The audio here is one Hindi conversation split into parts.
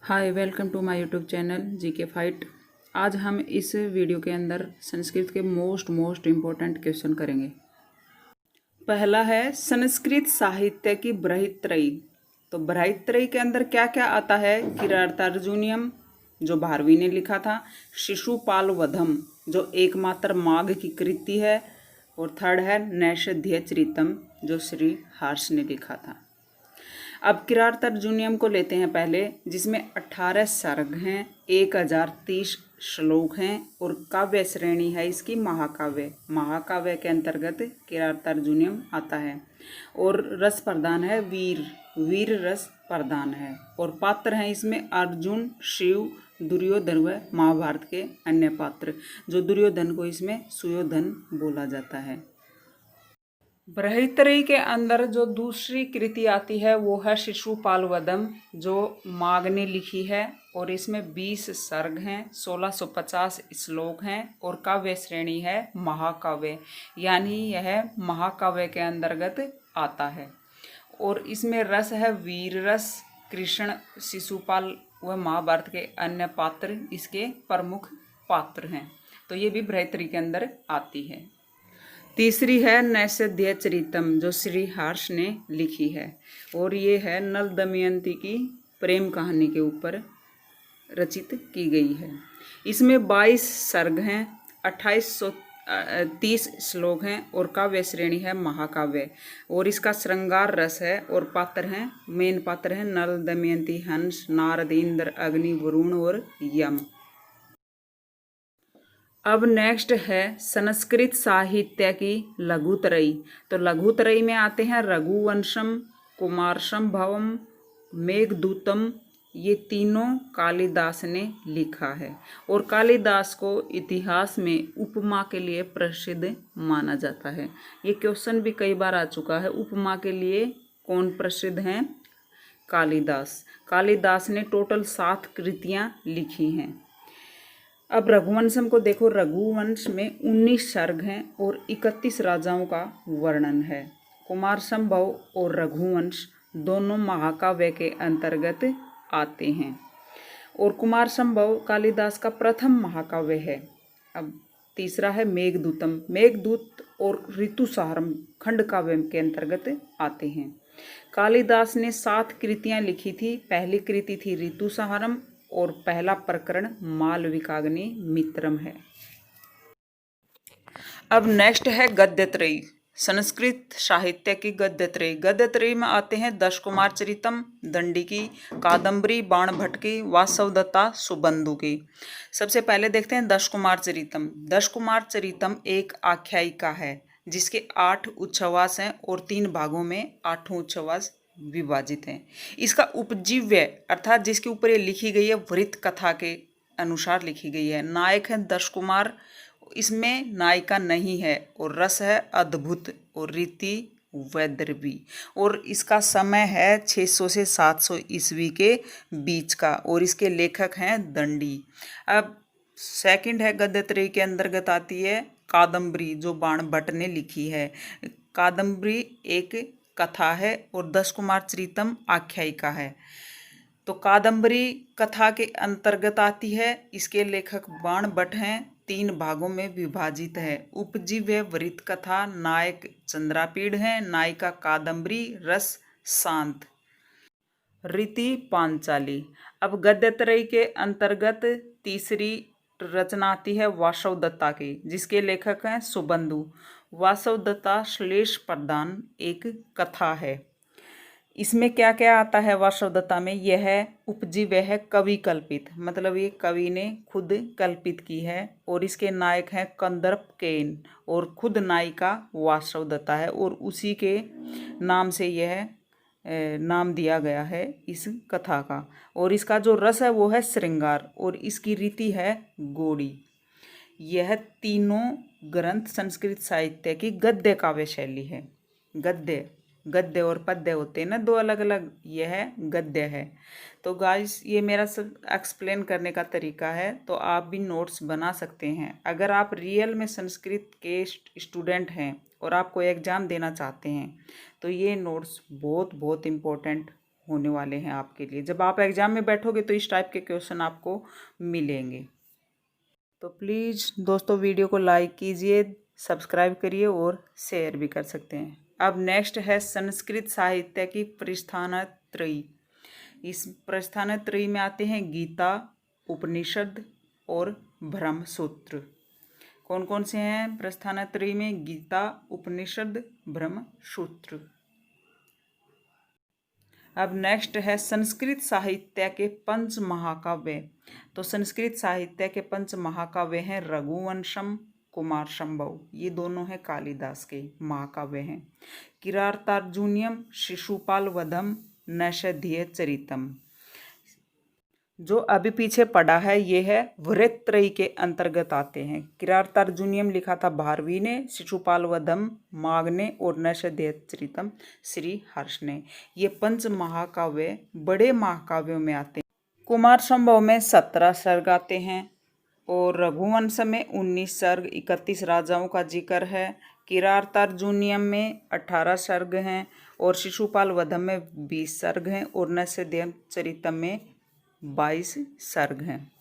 Hi welcome to my YouTube channel GK fight. आज हम इस वीडियो के अंदर संस्कृत के मोस्ट इम्पोर्टेंट क्वेश्चन करेंगे। पहला है संस्कृत साहित्य की बृहत्त्रयी। तो बृहत्त्रयी के अंदर क्या क्या आता है? किरातार्जुनीयम जो भारवी ने लिखा था, शिशुपाल वधम जो एकमात्र माघ की कृति है, और थर्ड है नैषधीयचरितम जो श्री हर्ष ने लिखा था। अब किरातार्जुनीयम को लेते हैं पहले, जिसमें 18 सर्ग हैं, 1030 श्लोक हैं और काव्य श्रेणी है इसकी महाकाव्य। महाकाव्य के अंतर्गत किरातार्जुनीयम आता है और रस प्रधान है वीर रस प्रधान है। और पात्र हैं इसमें अर्जुन, शिव, दुर्योधन व महाभारत के अन्य पात्र, जो दुर्योधन को इसमें सुयोधन बोला जाता है। बृहत्त्रयी के अंदर जो दूसरी कृति आती है वो है शिशुपाल वधम जो माघ ने लिखी है, और इसमें 20 सर्ग हैं, 1650 श्लोक हैं और काव्य श्रेणी है महाकाव्य, यानी यह महाकाव्य के अंतर्गत आता है। और इसमें रस है वीर रस। कृष्ण, शिशुपाल व महाभारत के अन्य पात्र इसके प्रमुख पात्र हैं, तो ये भी बृहत्त्रयी के अंदर आती है। तीसरी है नैषधीयचरितम जो श्री हर्ष ने लिखी है, और ये है नल दमयंती की प्रेम कहानी के ऊपर रचित की गई है। इसमें 22 सर्ग हैं, 2830 श्लोक हैं और काव्य श्रेणी है महाकाव्य, और इसका श्रृंगार रस है और पात्र हैं, मेन पात्र हैं नल, दमयंती, हंस, नारद, इंद्र, अग्नि, वरुण और यम। अब नेक्स्ट है संस्कृत साहित्य की लघुत्रयी। तो लघुत्रयी में आते हैं रघुवंशम, कुमारसंभवम, मेघदूतम। ये तीनों कालिदास ने लिखा है, और कालिदास को इतिहास में उपमा के लिए प्रसिद्ध माना जाता है। ये क्वेश्चन भी कई बार आ चुका है, उपमा के लिए कौन प्रसिद्ध हैं? कालिदास। कालिदास ने टोटल 7 कृतियां लिखी हैं। अब रघुवंशम को देखो, रघुवंश में 19 सर्ग हैं और 31 राजाओं का वर्णन है। कुमार संभव और रघुवंश दोनों महाकाव्य के अंतर्गत आते हैं, और कुमार संभव कालिदास का प्रथम महाकाव्य है। अब तीसरा है मेघदूतम। मेघदूत और ऋतुसारम खंड काव्य के अंतर्गत आते हैं। कालिदास ने 7 कृतियां लिखी थी। पहली कृति थी ऋतुसारम और पहला प्रकरण मालविकाग्नि मित्रम है। अब नेक्स्ट है गद्यत्रयी। संस्कृत साहित्य की गद्यत्रयी। गद्यत्रयी में आते हैं दश कुमार चरितम, दंडिकी, कादम्बरी, बाणभट्ट, वासवदत्ता, सुबंधु की। सबसे पहले देखते हैं दश कुमार चरितम। दश कुमार चरितम एक आख्यायिका है जिसके 8 उच्छ्वास हैं और 3 भागों में 8 उच्छ्वास विभाजित हैं। इसका उपजीव्य अर्थात जिसके ऊपर ये लिखी गई है वृत्त कथा के अनुसार लिखी गई है। नायक है दश कुमार, इसमें नायिका नहीं है, और रस है अद्भुत और रीति वैदर्भी, और इसका समय है 600 से 700 ईस्वी के बीच का, और इसके लेखक हैं दंडी। अब सेकंड है गद्यत्रयी के अंतर्गत आती है कादम्बरी जो बाणभट्ट ने लिखी है। कादम्बरी एक कथा है और दश कुमार चरितम आख्यायिका है। तो कादम्बरी कथा के अंतर्गत आती है। इसके लेखक बाणभट्ट हैं, 3 भागों में विभाजित है। उपजीव्य वृत्त कथा, नायक चंद्रापीड़ है, नायिका कादम्बरी, रस शांत, रीति पांचाली। अब गद्यत्रयी के अंतर्गत तीसरी रचना आती है वासवदत्ता की, जिसके लेखक हैं सुबंधु। वासवदत्ता श्लेष प्रधान एक कथा है। इसमें क्या क्या आता है वासवदत्ता में? यह उपजीव्य है कवि कल्पित, मतलब ये कवि ने खुद कल्पित की है, और इसके नायक हैं कंदर्प केन, और खुद नायिका वासवदत्ता है, और उसी के नाम से यह नाम दिया गया है इस कथा का। और इसका जो रस है वो है श्रृंगार, और इसकी रीति है गोड़ी। यह तीनों ग्रंथ संस्कृत साहित्य की गद्य काव्य शैली है। गद्य और पद्य होते हैं ना, 2 अलग अलग, यह गद्य है। तो गाइस ये मेरा सब एक्सप्लेन करने का तरीका है, तो आप भी नोट्स बना सकते हैं। अगर आप रियल में संस्कृत के स्टूडेंट हैं और आप कोई एग्ज़ाम देना चाहते हैं तो ये नोट्स बहुत इम्पोर्टेंट होने वाले हैं आपके लिए। जब आप एग्ज़ाम में बैठोगे तो इस टाइप के क्वेश्चन आपको मिलेंगे। तो प्लीज़ दोस्तों वीडियो को लाइक कीजिए, सब्सक्राइब करिए और शेयर भी कर सकते हैं। अब नेक्स्ट है संस्कृत साहित्य की प्रस्थानत्रयी। इस प्रस्थानत्रयी में आते हैं गीता, उपनिषद और ब्रह्मसूत्र। कौन कौन से हैं प्रस्थानत्रयी में? गीता, उपनिषद, ब्रह्मसूत्र। अब नेक्स्ट है संस्कृत साहित्य के पंच महाकाव्य। तो संस्कृत साहित्य के पंच महाकाव्य हैं रघुवंशम, कुमार संभव, ये दोनों हैं कालिदास के महाकाव्य हैं। किरातार्जुनीयम, शिशुपाल वधम, नैषधीय चरितम। जो अभी पीछे पढ़ा है ये है वृत्रयी के अंतर्गत आते हैं। किरातार्जुनीयम लिखा था भारवी ने, शिशुपाल वधम माघ ने और नैषधीय चरितम श्री हर्ष ने। ये पंच महाकाव्य बड़े महाकाव्यों में आते हैं। कुमार संभव में 17 सर्ग आते हैं और रघुवंश में 19 सर्ग 31 राजाओं का जिक्र है। किरातार्जुनीयम में 18 सर्ग हैं और शिशुपाल वधम में 20 सर्ग हैं और नैषधीय चरितम में 22 सर्ग हैं।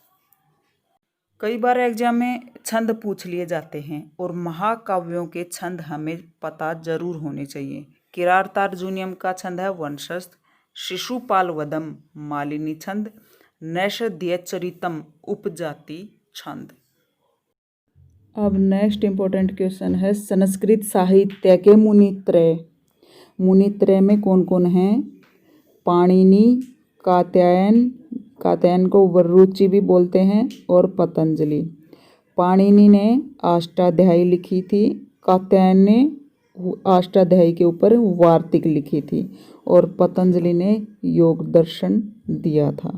कई बार एग्जाम में छंद पूछ लिए जाते हैं और महाकाव्यों के छंद हमें पता जरूर होने चाहिए। किरातार्जुनीयम का छंद है वंशस्थ, शिशुपाल वधम मालिनी छंद, नैषधीय चरितम उपजाति छंद। अब नेक्स्ट इंपॉर्टेंट क्वेश्चन है संस्कृत साहित्य के मुनित्रय। मुनित्रय में कौन कौन हैं? पाणिनि, कात्यायन को वरुचि भी बोलते हैं, और पतंजलि। पाणिनि ने अष्टाध्यायी लिखी थी, कात्यायन ने अष्टाध्यायी के ऊपर वार्तिक लिखी थी और पतंजलि ने योग दर्शन दिया था।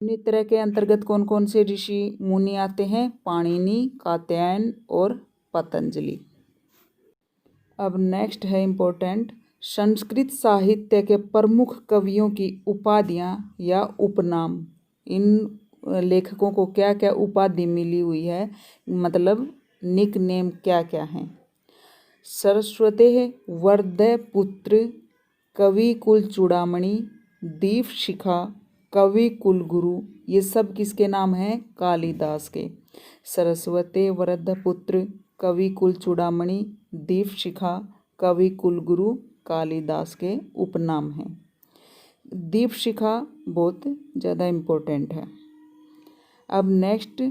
मुनित्रय के अंतर्गत कौन कौन से ऋषि मुनि आते हैं? पाणिनि, कात्यायन और पतंजलि। अब नेक्स्ट है इम्पोर्टेंट संस्कृत साहित्य के प्रमुख कवियों की उपाधियां या उपनाम। इन लेखकों को क्या क्या उपाधि मिली हुई है, मतलब निक नेम क्या क्या हैं? सरस्वती वर्धय पुत्र, कवि कुल चूड़ामणि, दीप शिखा, कवि कुल गुरु, ये सब किसके नाम हैं? कालिदास के। सरस्वती वर्धय पुत्र, कवि कुल चूड़ामणि, दीप शिखा, कवि कुल गुरु कालिदास के उपनाम हैं। दीप शिखा बहुत ज़्यादा इम्पोर्टेंट है। अब नेक्स्ट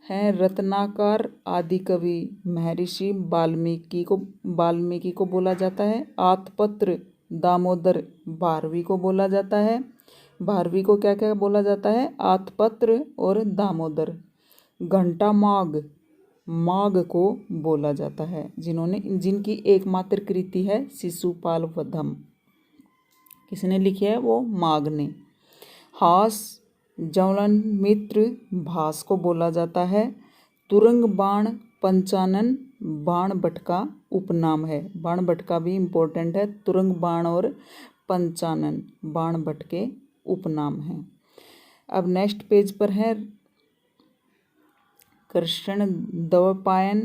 है रत्नाकर आदि कवि महर्षि वाल्मीकि को बोला जाता है। आतपत्र दामोदर भारवी को बोला जाता है। भारवी को क्या क्या बोला जाता है? आतपत्र और दामोदर। घंटा माघ को बोला जाता है, जिनकी एकमात्र कृति है शिशुपाल वधम। किसने लिखी है? वो माघ ने। हास ज्वलन मित्र भास को बोला जाता है। तुरंग बाण पंचानन बाण भट्ट का उपनाम है। बाण भट्ट का भी इम्पोर्टेंट है। तुरंग बाण और पंचानन बाण भट्ट के उपनाम हैं। अब नेक्स्ट पेज पर है कृष्ण द्वैपायन,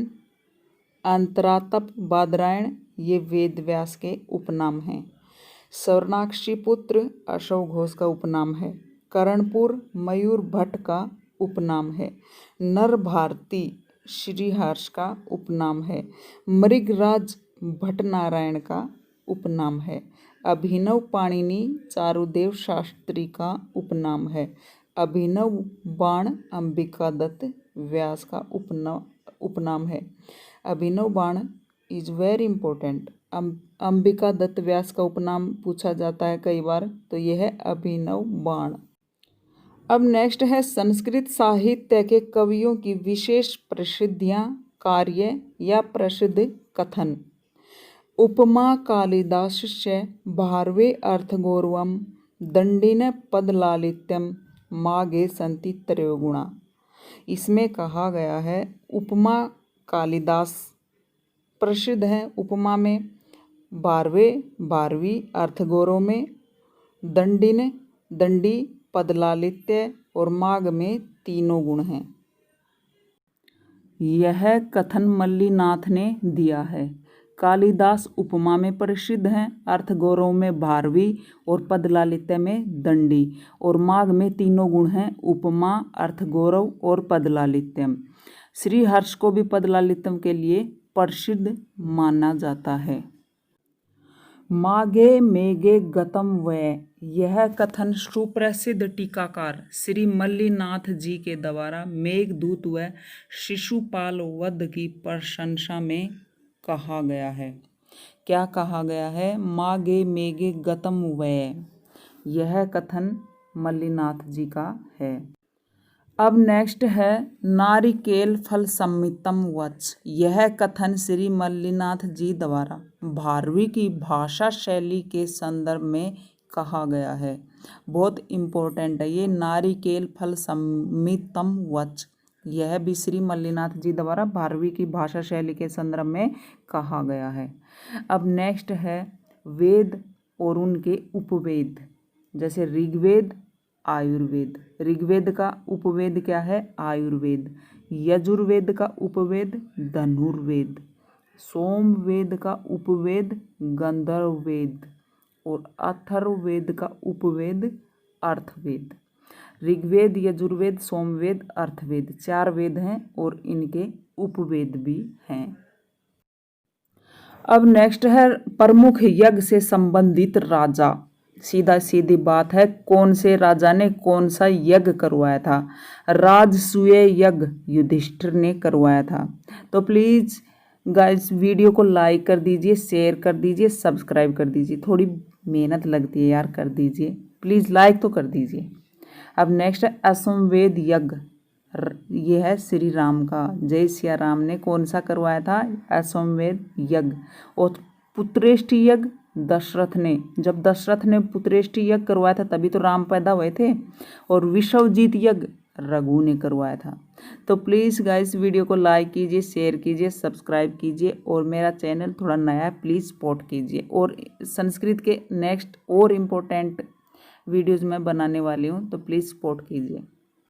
अंतरातप बादरायण, ये वेद व्यास के उपनाम हैं। स्वर्णाक्षी पुत्र अशोक घोष का उपनाम है। करणपुर मयूर भट्ट का उपनाम है। नर भारती श्रीहर्ष का उपनाम है। मृगराज भट्टनारायण का उपनाम है। अभिनव पाणिनि चारुदेव शास्त्री का उपनाम है। अभिनव बाण अंबिका दत्त व्यास का उपनाम है। Abhinav Baan is very important. Ambika Datt Vyas का उपनाम पूछा जाता है कई बार, तो यह है अभिनव बाण। अब नेक्स्ट है संस्कृत साहित्य के कवियों की विशेष प्रसिद्धियां, कार्य या प्रसिद्ध कथन। उपमा कालिदासस्य भारवे अर्थगौरवम, दंडिन पदलालित्यम, मागे संति त्रयोगुणा। इसमें कहा गया है उपमा कालिदास प्रसिद्ध है। उपमा में भारवी, अर्थगौरव में दंडी, पदलालित्य और माघ में तीनों गुण हैं। यह कथन मल्लीनाथ ने दिया है। कालिदास उपमा में प्रसिद्ध हैं, अर्थ गौरव में भारवी और पद लालित्य में दंडी। और माघ में तीनों गुण हैं, उपमा, अर्थ गौरव और पद लालित्यम। श्री हर्ष को भी पद लालित्यम के लिए प्रसिद्ध माना जाता है। माघे मेघे गतम वै, यह कथन सुप्रसिद्ध टीकाकार श्री मल्लीनाथ जी के द्वारा मेघदूत व शिशुपाल वध की प्रशंसा में कहा गया है। क्या कहा गया है? माघे मेघे गतम वै, यह कथन मल्लीनाथ जी का है। अब नेक्स्ट है नारिकेल फल सम्मितम वच, यह कथन श्री मल्लीनाथ जी द्वारा भारवी की भाषा शैली के संदर्भ में कहा गया है। बहुत इम्पोर्टेंट है ये, नारिकेल फल सम्मितम वच, यह भी श्री मल्लीनाथ जी द्वारा भारवी की भाषा शैली के संदर्भ में कहा गया है। अब नेक्स्ट है वेद और उनके उपवेद, जैसे ऋग्वेद, आयुर्वेद। ऋग्वेद का उपवेद क्या है? आयुर्वेद। यजुर्वेद का उपवेद धनुर्वेद। सोमवेद का उपवेद गंधर्ववेद और अथर्ववेद का उपवेद अर्थवेद। ऋग्वेद, यजुर्वेद, सोमवेद, अर्थवेद 4 वेद हैं और इनके उपवेद भी हैं। अब नेक्स्ट है प्रमुख यज्ञ से संबंधित राजा। सीधा सीधी बात है, कौन से राजा ने कौन सा यज्ञ करवाया था? राजसूय यज्ञ युधिष्ठिर ने करवाया था। तो प्लीज़ गाइस वीडियो को लाइक कर दीजिए, शेयर कर दीजिए, सब्सक्राइब कर दीजिए। थोड़ी मेहनत लगती है यार, कर दीजिए प्लीज़, लाइक तो कर दीजिए। अब नेक्स्ट है अश्वमेध यज्ञ, ये है श्री राम का, जय सिया राम ने कौन सा करवाया था? अश्वमेध यज्ञ। और पुत्रेष्टि यज्ञ दशरथ ने, जब दशरथ ने पुत्रेष्टि यज्ञ करवाया था तभी तो राम पैदा हुए थे। और विश्वजीत यज्ञ रघु ने करवाया था। तो प्लीज़ गाइस वीडियो को लाइक कीजिए, शेयर कीजिए, सब्सक्राइब कीजिए और मेरा चैनल थोड़ा नया है, प्लीज़ सपोर्ट कीजिए। और संस्कृत के नेक्स्ट और इम्पोर्टेंट वीडियोज़ मैं बनाने वाली हूँ, तो प्लीज़ सपोर्ट कीजिए।